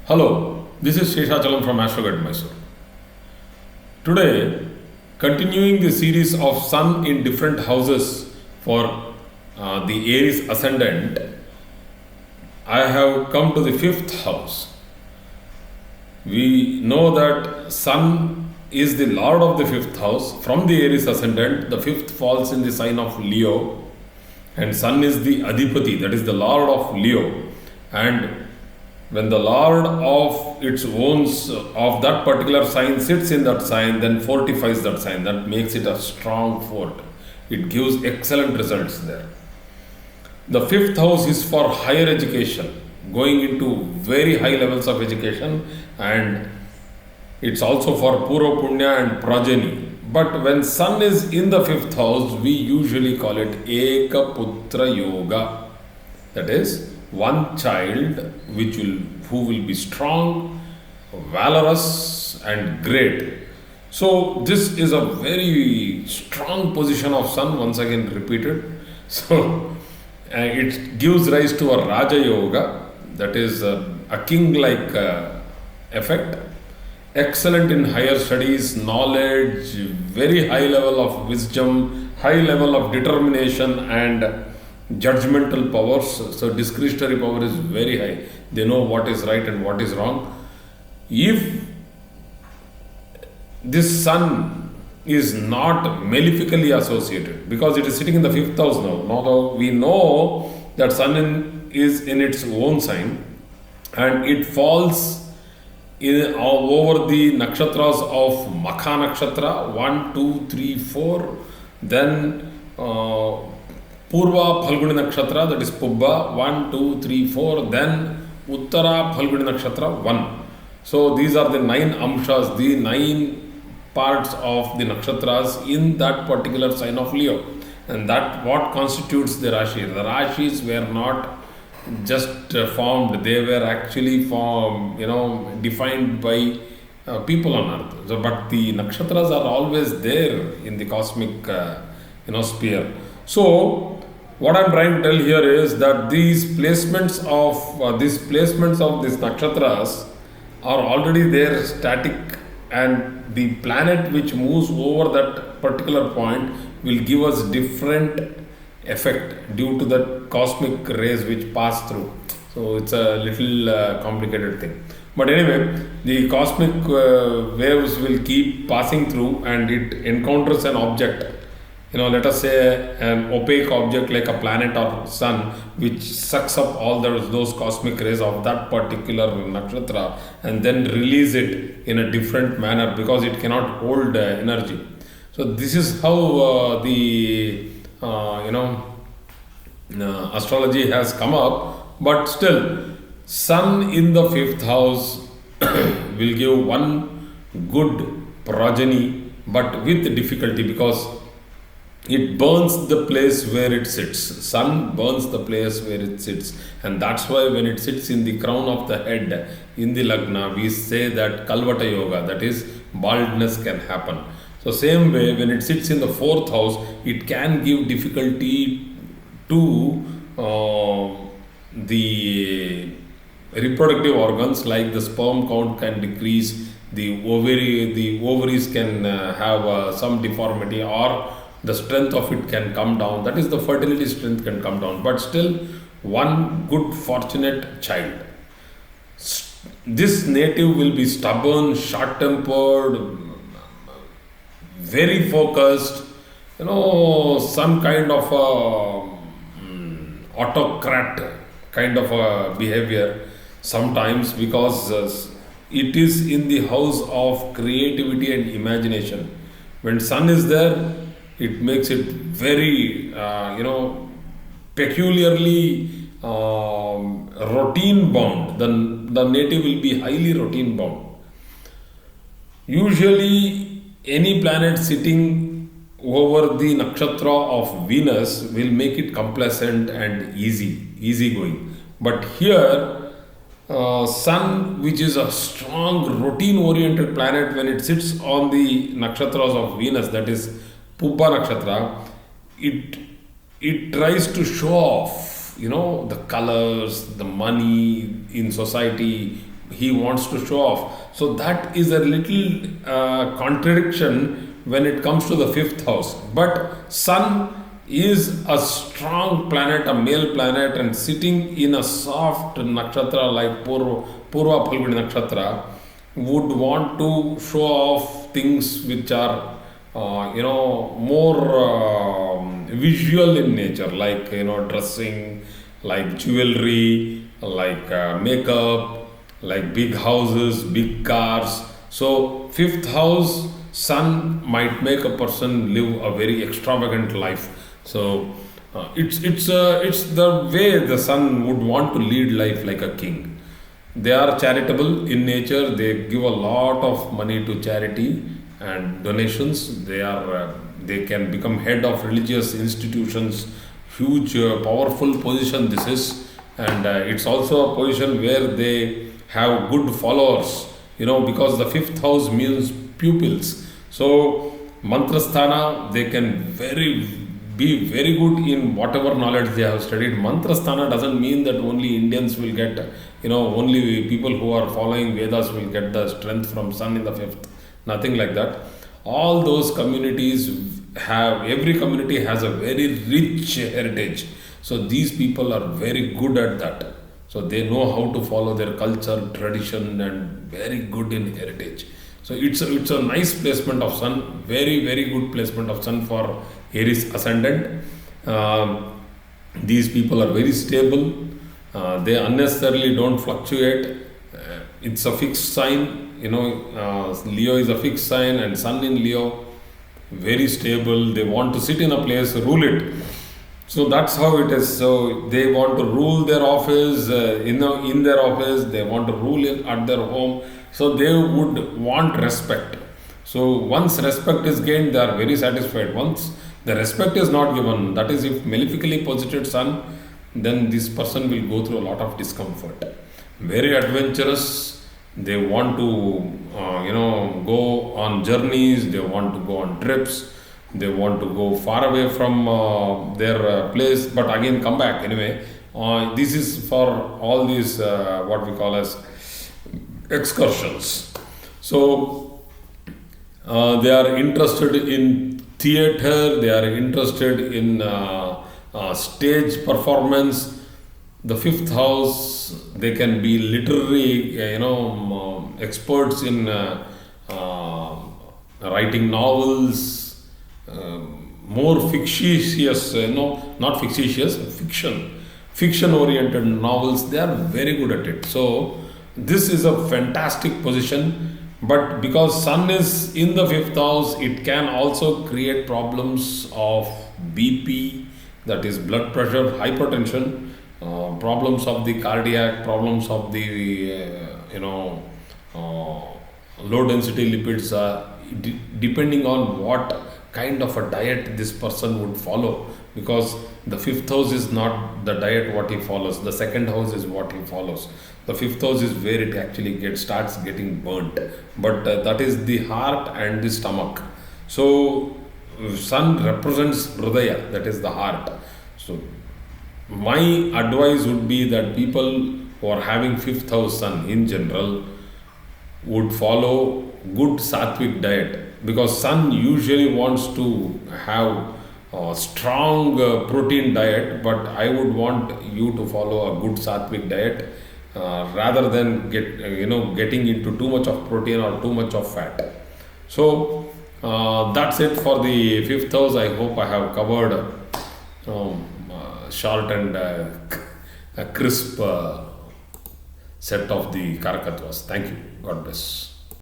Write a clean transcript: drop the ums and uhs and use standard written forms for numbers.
Hello, this is Sheshachalam from Astroguide Mysore. Today, continuing the series of Sun in different houses for the Aries Ascendant, I have come to the fifth house. We know that Sun is the Lord of the fifth house. From the Aries Ascendant, the fifth falls in the sign of Leo, and Sun is the Adhipati, that is the Lord of Leo. And when the Lord of its own of that particular sign sits in that sign, then fortifies that sign. That makes it a strong fort. It gives excellent results there. The fifth house is for higher education, going into very high levels of education, and it's also for Purva Punya and Progeny. But when Sun is in the fifth house, we usually call it Eka Putra Yoga. That is, one child who will be strong, valorous and great. So this is a very strong position of Sun, once again repeated. So it gives rise to a Raja Yoga, that is a king-like effect. Excellent in higher studies, knowledge, very high level of wisdom, high level of determination and judgmental powers. So discretionary power is very high. They know what is right and what is wrong. If this Sun is not malefically associated, because it is sitting in the fifth house now. Now we know that Sun is in its own sign, and it falls in over the nakshatras of Makha Nakshatra 1, 2, 3, 4, then Purva Phalguni Nakshatra, that is Pubba 1, 2, 3, 4, then Uttara Phalguni Nakshatra 1. So these are the 9 amshas, the 9 parts of the nakshatras in that particular sign of Leo. And that what constitutes the Rashi. The Rashis were not just formed, they were actually formed, defined by people on earth. So, but the nakshatras are always there in the cosmic sphere. So what I'm trying to tell here is that these placements of these nakshatras are already there static, and the planet which moves over that particular point will give us different effect due to the cosmic rays which pass through. So it's a little complicated thing. But anyway, the cosmic waves will keep passing through, and it encounters an object. Let us say an opaque object like a planet or sun, which sucks up all those cosmic rays of that particular nakshatra and then release it in a different manner, because it cannot hold energy. So this is how the astrology has come up. But still, Sun in the fifth house will give one good progeny, but with difficulty, because it burns the place where it sits. Sun burns the place where it sits, and that's why when it sits in the crown of the head in the lagna, we say that Kalvata Yoga, that is, baldness can happen. So same way, when it sits in the fourth house, it can give difficulty to the reproductive organs, like the sperm count can decrease, the ovaries can have some deformity, or the strength of it can come down. That is, the fertility strength can come down. But still, one good fortunate child. This native will be stubborn, short-tempered, very focused, some kind of autocrat kind of a behavior sometimes, because it is in the house of creativity and imagination. When Sun is there, it makes it very, peculiarly routine bound. The native will be highly routine bound. Usually, any planet sitting over the nakshatra of Venus will make it complacent and easygoing. But here, Sun, which is a strong routine-oriented planet, when it sits on the nakshatras of Venus, that is Pubba Nakshatra, it tries to show off, the colors, the money in society, he wants to show off. So that is a little contradiction when it comes to the fifth house. But Sun is a strong planet, a male planet, and sitting in a soft nakshatra like Purva Phalguni nakshatra would want to show off things which are more visual in nature, like dressing, like jewelry, like makeup, like big houses, big cars. So fifth house sun might make a person live a very extravagant life. So it's the way the sun would want to lead life like a king. They are charitable in nature. They give a lot of money to charity and donations. They can become head of religious institutions. Huge, powerful position this is, and it's also a position where they have good followers. Because the fifth house means pupils. So mantrasthana, they can be very good in whatever knowledge they have studied. Mantrasthana doesn't mean that only Indians will get, only people who are following Vedas will get the strength from sun in the fifth. Nothing like that. All those communities every community has a very rich heritage. So these people are very good at that. So they know how to follow their culture, tradition, and very good in heritage. So it's a nice placement of sun, very very good placement of sun for Aries ascendant. These people are very stable. They unnecessarily don't fluctuate. It's a fixed sign. Leo is a fixed sign, and sun in Leo, very stable. They want to sit in a place, rule it. So that's how it is. So they want to rule their office, in their office. They want to rule at their home. So they would want respect. So once respect is gained, they are very satisfied. Once the respect is not given, that is, if malefically posited sun, then this person will go through a lot of discomfort. Very adventurous. They want to, go on journeys. They want to go on trips. They want to go far away from their place, but again come back anyway. This is for all these what we call as excursions. So they are interested in theater. They are interested in stage performance. The fifth house, they can be literary, experts in writing novels, more fictitious, not fictitious, fiction oriented novels. They are very good at it. So this is a fantastic position. But because sun is in the fifth house, it can also create problems of BP, that is blood pressure, hypertension, problems of the cardiac, problems of the low density lipids, depending on what kind of a diet this person would follow. Because the fifth house is not the diet what he follows, the second house is what he follows. The fifth house is where it actually starts getting burnt, but that is the heart and the stomach. So sun represents hridaya, that is the heart. So my advice would be that people who are having fifth house sun in general would follow good sattvic diet, because sun usually wants to have a strong protein diet, but I would want you to follow a good sattvic diet rather than getting into too much of protein or too much of fat. So that's it for the fifth house. I hope I have covered short and crisp set of the Karakatwas. Thank you. God bless.